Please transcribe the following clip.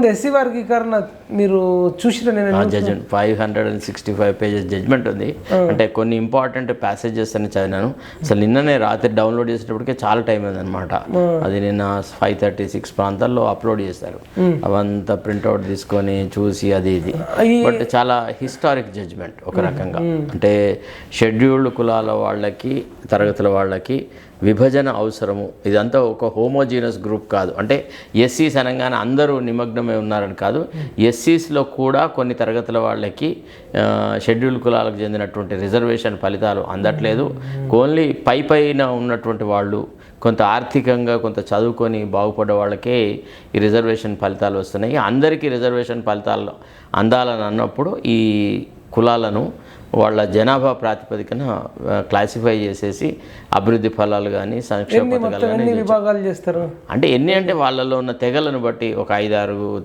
SC వర్గీకరణ మీరు చూసిన జడ్జ్మెంట్ 565 పేజెస్ జడ్జ్మెంట్ ఉంది. అంటే కొన్ని ఇంపార్టెంట్ ప్యాసేజెస్ అని చదివాను. అసలు నిన్ననే రాత్రి డౌన్లోడ్ చేసేటప్పటికే చాలా టైం అయిందనమాట. అది నిన్న 5:36 ప్రాంతాల్లో అప్లోడ్ చేశారు. అవంతా ప్రింట్అవుట్ తీసుకొని చూసి అది ఇది. బట్ చాలా హిస్టారిక్ జడ్జ్మెంట్ ఒక రకంగా. అంటే షెడ్యూల్డ్ కులాల వాళ్ళకి, తరగతుల వాళ్ళకి విభజన అవసరము. ఇదంతా ఒక హోమోజీనస్ గ్రూప్ కాదు. అంటే ఎస్సీస్ అనగానే అందరూ నిమగ్నమై ఉన్నారని కాదు. ఎస్సీస్లో కూడా కొన్ని తరగతుల వాళ్ళకి షెడ్యూల్ కులాలకు చెందినటువంటి రిజర్వేషన్ ఫలితాలు అందట్లేదు. ఓన్లీ పైన ఉన్నటువంటి వాళ్ళు, కొంత ఆర్థికంగా కొంత చదువుకొని బాగుపడ్డ వాళ్ళకే ఈ రిజర్వేషన్ ఫలితాలు వస్తున్నాయి. అందరికీ రిజర్వేషన్ ఫలితాలు అందాలని అన్నప్పుడు ఈ కులాలను వాళ్ళ జనాభా ప్రాతిపదికన క్లాసిఫై చేసేసి అభివృద్ధి ఫలాలు కానీ సంక్షేమ పథకాలు కానీ విభాగాలు చేస్తారు. అంటే ఎన్ని అంటే వాళ్ళలో ఉన్న తెగలను బట్టి ఒక 5-6